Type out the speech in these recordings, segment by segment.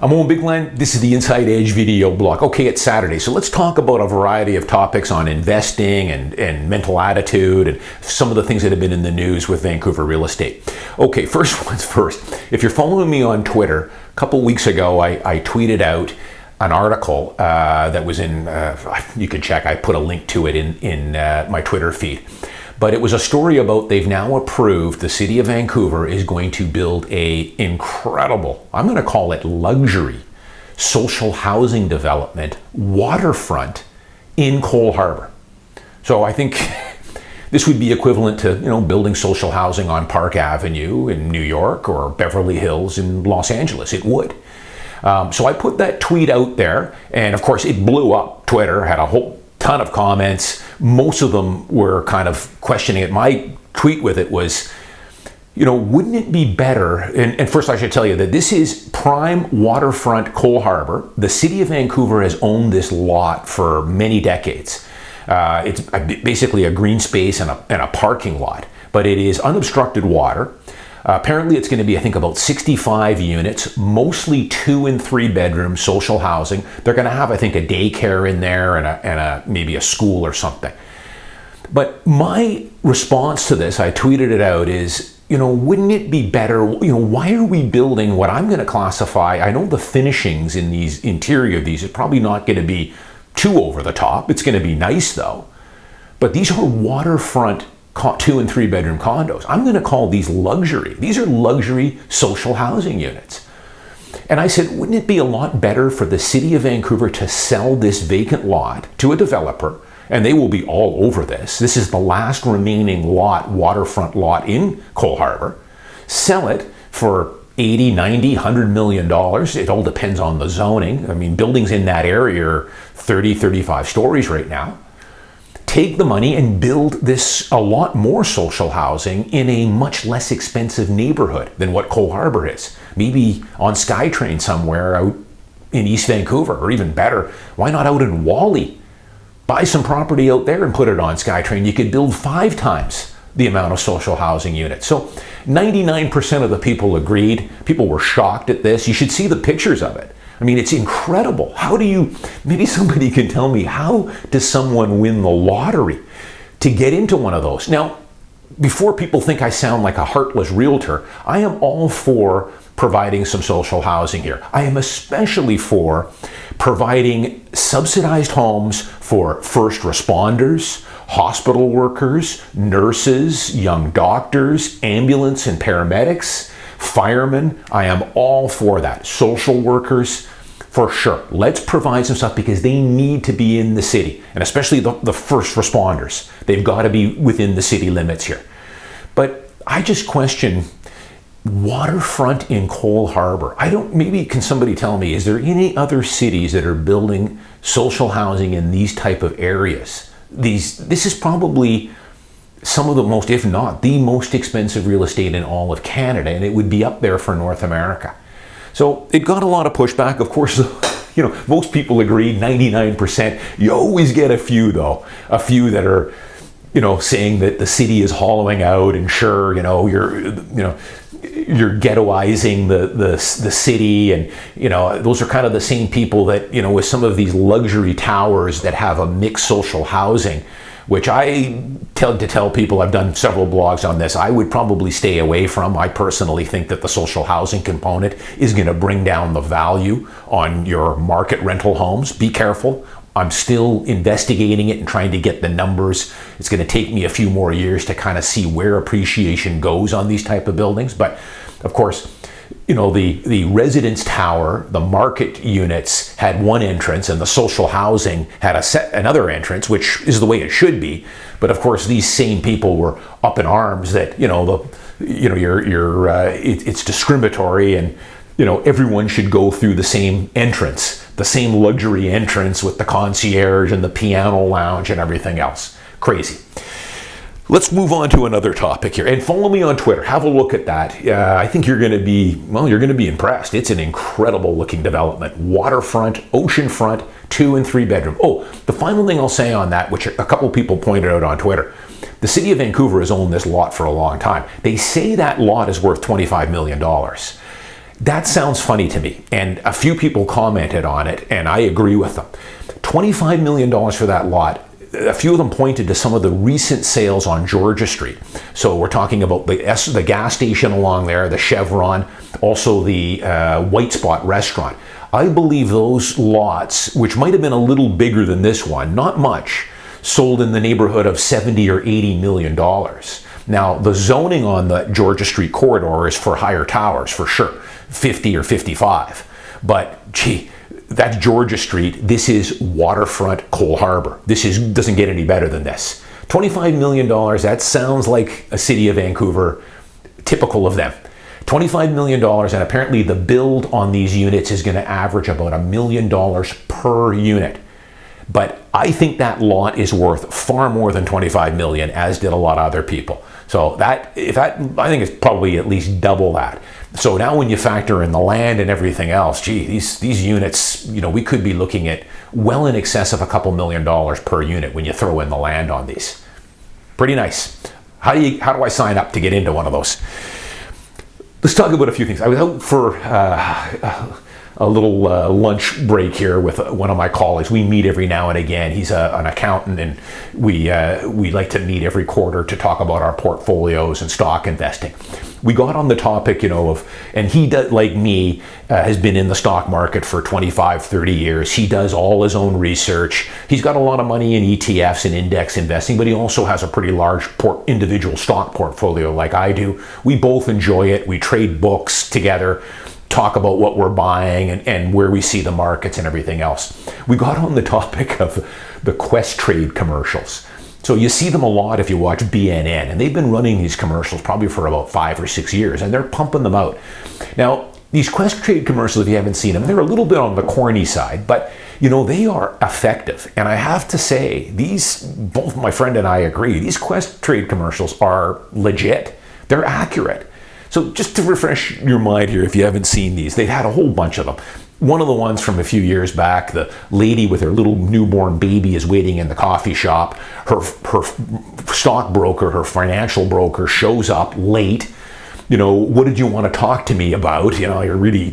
I'm Owen Bigland. This is the Inside Edge video blog. Okay, it's Saturday, so let's talk about a variety of topics on investing and mental attitude and some of the things that have been in the news with Vancouver real estate. Okay, first one's first. If you're following me on Twitter, a couple weeks ago I tweeted out an article that was in, you can check, I put a link to it in my Twitter feed. But it was a story about they've now approved, the City of Vancouver is going to build a incredible, I'm going to call it luxury, social housing development, Waterfront in Coal Harbour. So I think this would be equivalent to, building social housing on Park Avenue in New York or Beverly Hills in Los Angeles. It would. So I put that tweet out there, and of course it blew up. Twitter had a whole ton of comments. Most of them were kind of questioning it. My tweet with it was, wouldn't it be better, and first I should tell you that this is prime waterfront Coal Harbour. The City of Vancouver has owned this lot for many decades. It's basically a green space and a parking lot, but it is unobstructed water. Apparently it's going to be, I think, about 65 units, mostly 2 and 3 bedroom social housing. They're going to have, I think, a daycare in there and maybe a school or something. But my response to this, I tweeted it out, is, wouldn't it be better, why are we building what I'm going to classify, I know the finishings in these interior of these is probably not going to be too over the top. It's going to be nice though. But these are waterfront 2 and 3 bedroom condos. I'm going to call these luxury. These are luxury social housing units. And I said, wouldn't it be a lot better for the City of Vancouver to sell this vacant lot to a developer? And they will be all over this. This is the last remaining lot, waterfront lot in Coal Harbour. Sell it for 80, 90, $100 million. It all depends on the zoning. I mean, buildings in that area are 30, 35 stories right now. Take the money and build this a lot more social housing in a much less expensive neighborhood than what Coal Harbour is. Maybe on SkyTrain somewhere out in East Vancouver, or even better, why not out in Wally? Buy some property out there and put it on SkyTrain. You could build 5 times the amount of social housing units. So 99% of the people agreed. People were shocked at this. You should see the pictures of it. I mean, it's incredible. Maybe somebody can tell me, how does someone win the lottery to get into one of those? Now, before people think I sound like a heartless realtor, I am all for providing some social housing here. I am especially for providing subsidized homes for first responders, hospital workers, nurses, young doctors, ambulance and paramedics, firemen. I am all for that. Social workers, for sure. Let's provide some stuff because they need to be in the city, and especially the first responders. They've got to be within the city limits here. But I just question waterfront in Coal Harbour. Maybe can somebody tell me, is there any other cities that are building social housing in these type of areas? This is probably some of the most, if not the most expensive real estate in all of Canada, and it would be up there for North America. So it got a lot of pushback. Of course, most people agreed, 99%. You always get a few though, a few that are, saying that the city is hollowing out, and sure, you're ghettoizing the city, and those are kind of the same people that, with some of these luxury towers that have a mixed social housing, which I tend to tell people, I've done several blogs on this, I would probably stay away from. I personally think that the social housing component is going to bring down the value on your market rental homes. Be careful. I'm still investigating it and trying to get the numbers. It's going to take me a few more years to kind of see where appreciation goes on these type of buildings. But of course, the residence tower, the market units had one entrance, and the social housing had another entrance, which is the way it should be. But of course, these same people were up in arms that it's discriminatory, and everyone should go through the same entrance, the same luxury entrance with the concierge and the piano lounge and everything else. Crazy. Let's move on to another topic here, and follow me on Twitter. Have a look at that. I think you're going to be impressed. It's an incredible looking development. Waterfront, oceanfront, 2 and 3 bedroom. Oh, the final thing I'll say on that, which a couple people pointed out on Twitter, the City of Vancouver has owned this lot for a long time. They say that lot is worth $25 million. That sounds funny to me, and a few people commented on it, and I agree with them. $25 million for that lot. A few of them pointed to some of the recent sales on Georgia Street. So we're talking about the gas station along there, the Chevron, also the White Spot restaurant. I believe those lots, which might have been a little bigger than this one, not much, sold in the neighborhood of $70 or $80 million. Now, the zoning on the Georgia Street corridor is for higher towers, for sure, 50 or 55. But, gee, that's Georgia Street. This is Waterfront, Coal Harbour. Doesn't get any better than this. $25 million, that sounds like a City of Vancouver, typical of them. $25 million, and apparently the build on these units is going to average about $1 million per unit. But I think that lot is worth far more than $25 million, as did a lot of other people. So I think it's probably at least double that. So now when you factor in the land and everything else, gee, these units, we could be looking at well in excess of a couple $1 million per unit when you throw in the land on these. Pretty nice. How do I sign up to get into one of those? Let's talk about a few things. I was out for a little lunch break here with one of my colleagues. We meet every now and again. He's an accountant, and we like to meet every quarter to talk about our portfolios and stock investing. We got on the topic, and he does, like me, has been in the stock market for 25, 30 years. He does all his own research. He's got a lot of money in ETFs and index investing, but he also has a pretty large individual stock portfolio like I do. We both enjoy it. We trade books together, talk about what we're buying and where we see the markets and everything else. We got on the topic of the Quest Trade commercials. So you see them a lot if you watch BNN, and they've been running these commercials probably for about 5 or 6 years, and they're pumping them out. Now, these Quest Trade commercials, if you haven't seen them, they're a little bit on the corny side, but they are effective. And I have to say, both my friend and I agree, these Quest Trade commercials are legit. They're accurate. So just to refresh your mind here, if you haven't seen these, they've had a whole bunch of them. One of the ones from a few years back, the lady with her little newborn baby is waiting in the coffee shop. Her stockbroker, her financial broker, shows up late. What did you want to talk to me about? You're really,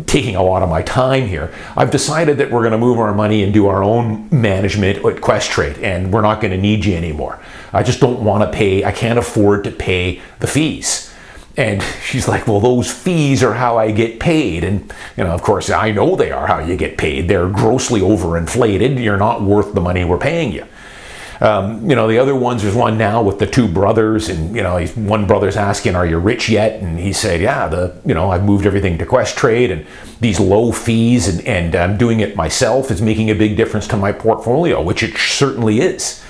taking a lot of my time here. I've decided that we're going to move our money and do our own management at Quest Trade, and we're not going to need you anymore. I just don't want to pay. I can't afford to pay the fees. And she's like, well, those fees are how I get paid. And, of course, I know they are how you get paid. They're grossly overinflated. You're not worth the money we're paying you. The other ones, there's one now with the two brothers, and, one brother's asking, are you rich yet? And he said, yeah, I've moved everything to Quest Trade, and these low fees and I'm doing it myself is making a big difference to my portfolio, which it certainly is.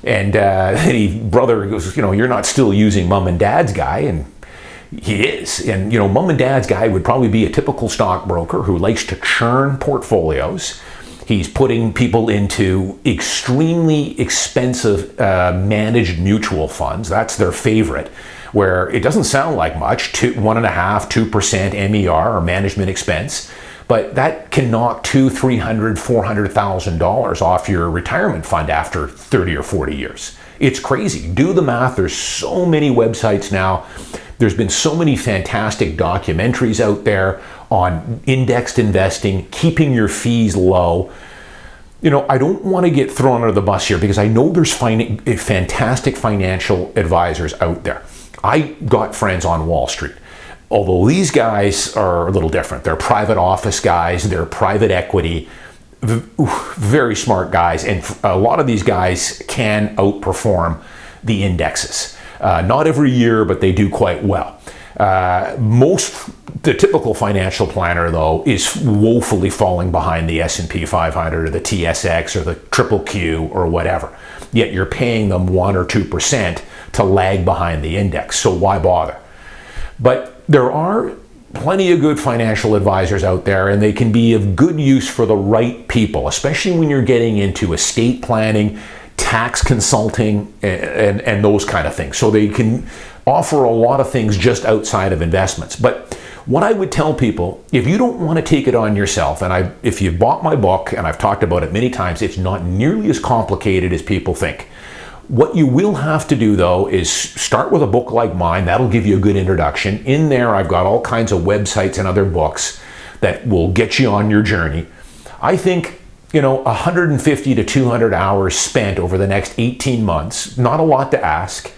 And the brother goes, you're not still using mom and dad's guy, and he is. And, mom and dad's guy would probably be a typical stockbroker who likes to churn portfolios. He's putting people into extremely expensive managed mutual funds. That's their favorite, where it doesn't sound like much, 1.5%, 2% MER or management expense, but that can knock $200,000, $300,000, $400,000 off your retirement fund after 30 or 40 years. It's crazy. Do the math. There's so many websites now. There's been so many fantastic documentaries out there on indexed investing, keeping your fees low. I don't want to get thrown under the bus here because I know there's fantastic financial advisors out there. I got friends on Wall Street. Although these guys are a little different. They're private office guys, they're private equity, very smart guys, and a lot of these guys can outperform the indexes. Not every year, but they do quite well. The typical financial planner, though, is woefully falling behind the S&P 500 or the TSX or the Triple Q or whatever. Yet you're paying them 1 or 2% to lag behind the index, so why bother? But there are plenty of good financial advisors out there, and they can be of good use for the right people, especially when you're getting into estate planning, tax consulting, and those kind of things. So they can offer a lot of things just outside of investments. But what I would tell people, if you don't want to take it on yourself, and if you've bought my book, and I've talked about it many times, it's not nearly as complicated as people think. What you will have to do, though, is start with a book like mine. That'll give you a good introduction. In there, I've got all kinds of websites and other books that will get you on your journey. I think, 150 to 200 hours spent over the next 18 months, not a lot to ask.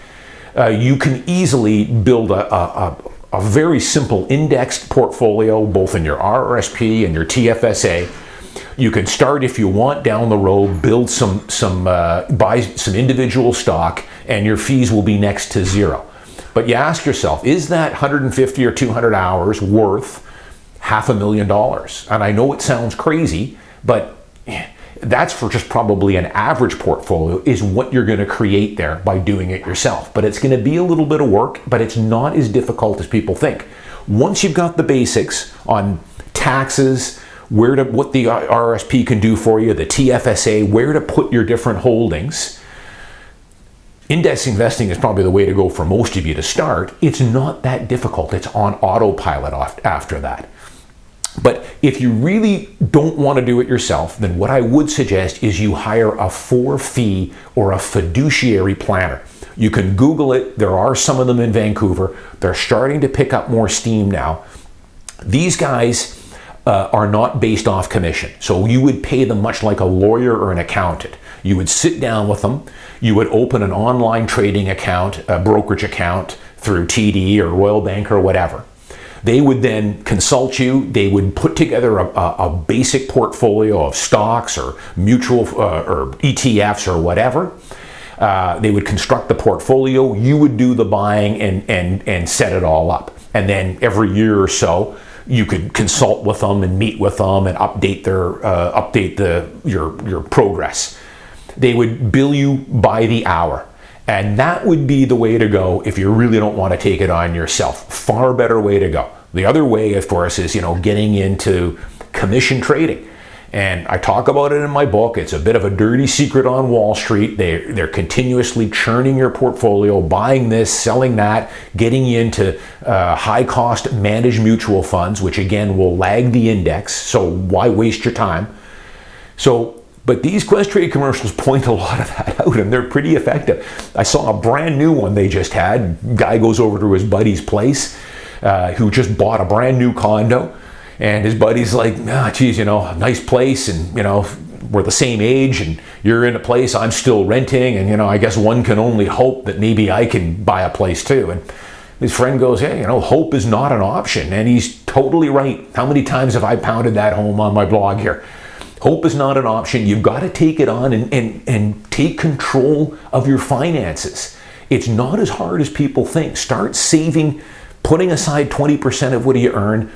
You can easily build a very simple indexed portfolio, both in your RRSP and your TFSA. You can start, if you want, down the road, build buy some individual stock, and your fees will be next to zero. But you ask yourself, is that 150 or 200 hours worth $500,000? And I know it sounds crazy, but that's for just probably an average portfolio is what you're going to create there by doing it yourself. But it's going to be a little bit of work, but it's not as difficult as people think. Once you've got the basics on taxes, what the RSP can do for you, the TFSA, where to put your different holdings, index investing is probably the way to go for most of you to start. It's not that difficult. It's on autopilot after that. But if you really don't want to do it yourself, then what I would suggest is you hire a for-fee or a fiduciary planner. You can Google it. There are some of them in Vancouver. They're starting to pick up more steam now. These guys are not based off commission. So you would pay them much like a lawyer or an accountant. You would sit down with them. You would open an online trading account, a brokerage account through TD or Royal Bank or whatever. They would then consult you. They would put together a basic portfolio of stocks or mutual or ETFs or whatever. They would construct the portfolio. You would do the buying and set it all up. And then every year or so, you could consult with them and meet with them and update your progress. They would bill you by the hour. And that would be the way to go if you really don't want to take it on yourself. Far better way to go. The other way, of course, is, getting into commission trading. And I talk about it in my book. It's a bit of a dirty secret on Wall Street. They're continuously churning your portfolio, buying this, selling that, getting you into high-cost managed mutual funds, which again will lag the index. So why waste your time? But these Questrade commercials point a lot of that out, and they're pretty effective. I saw a brand new one they just had. Guy goes over to his buddy's place, who just bought a brand new condo. And his buddy's like, geez, nice place, and, we're the same age, and you're in a place, I'm still renting, and, I guess one can only hope that maybe I can buy a place too. And his friend goes, hey, hope is not an option. And he's totally right. How many times have I pounded that home on my blog here? Hope is not an option. You've got to take it on and take control of your finances. It's not as hard as people think. Start saving, putting aside 20% of what you earn.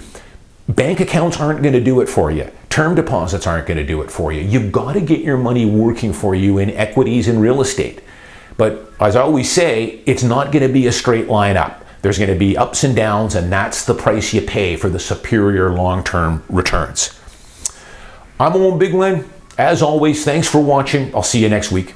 Bank accounts aren't going to do it for you. Term deposits aren't going to do it for you. You've got to get your money working for you in equities and real estate. But as I always say, it's not going to be a straight line up. There's going to be ups and downs, and that's the price you pay for the superior long-term returns. I'm Owen Bigland. As always, thanks for watching. I'll see you next week.